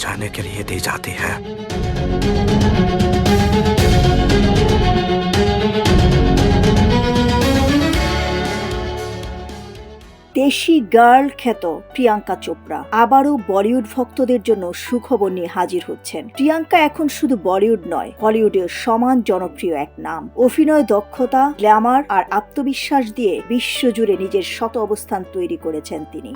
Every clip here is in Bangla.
बचाने के लिए दी जाती है। দেশি গার্ল খ্যাত প্রিয়াঙ্কা চোপড়া আবারও বলিউড ভক্তদের জন্য সুখবর নিয়ে হাজির হচ্ছেন। প্রিয়াঙ্কা এখন শুধু বলিউড নয়, হলিউডের সমান জনপ্রিয় এক নাম। অভিনয় দক্ষতা, গ্ল্যামার আর আত্মবিশ্বাস দিয়ে বিশ্বজুড়ে নিজের শত অবস্থান তৈরি করেছেন তিনি।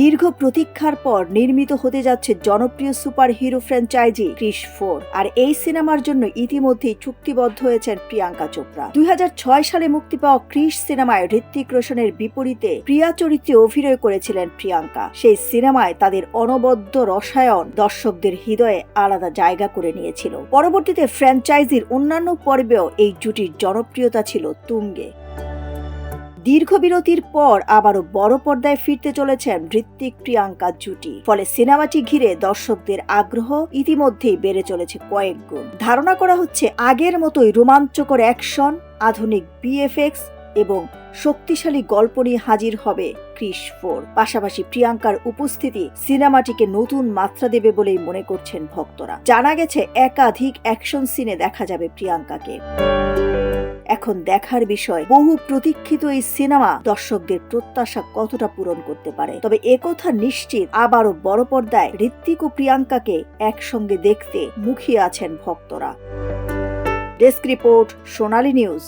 দীর্ঘ প্রতীক্ষার পর নির্মিত হতে যাচ্ছে জনপ্রিয় সুপার হিরো ফ্র্যাঞ্চাইজি ক্রিশ 4, আর এই সিনেমার জন্য ইতিমধ্যেই চুক্তিবদ্ধ হয়েছেন প্রিয়াঙ্কা চোপড়া। 2006 সালে মুক্তি পাওয়া ক্রিশ সিনেমায় হৃতিক রোশনের বিপরীতে প্রিয়া চরিত্রে অভিনয় করেছিলেন প্রিয়াঙ্কা। সেই সিনেমায় তাদের অনবদ্য রসায়ন দর্শকদের হৃদয়ে আলাদা জায়গা করে নিয়েছিল। পরবর্তীতে ফ্র্যাঞ্চাইজির অন্যান্য পর্বেও এই জুটির জনপ্রিয়তা ছিল তুঙ্গে। দীর্ঘ বিরতির পর আবারও বড় পর্দায় ফিরতে চলেছেন হৃতিক প্রিয়াঙ্কা জুটি। ফলে সিনেমাটি ঘিরে দর্শকদের আগ্রহ ইতিমধ্যেই বেড়ে চলেছে কয়েক গুণ। ধারণা করা হচ্ছে আগের মতোই রোমাঞ্চকর অ্যাকশন, আধুনিক বিএফএক্স এবং শক্তিশালী গল্প নিয়ে হাজির হবে ক্রিশ 4। পাশাপাশি প্রিয়াঙ্কার উপস্থিতি সিনেমাটিকে নতুন মাত্রা দেবে বলেই মনে করছেন ভক্তরা। জানা গেছে একাধিক অ্যাকশন সিনে দেখা যাবে প্রিয়াঙ্কাকে। এখন দেখার বিষয় বহু প্রতীক্ষিত এই সিনেমা দর্শকদের প্রত্যাশা কতটা পূরণ করতে পারে। তবে একথা নিশ্চিত, আবারও বড় পর্দায় হৃতিক ও প্রিয়াঙ্কাকে একসঙ্গে দেখতে মুখিয়ে আছেন ভক্তরা। ডেস্ক রিপোর্ট, সোনালী নিউজ।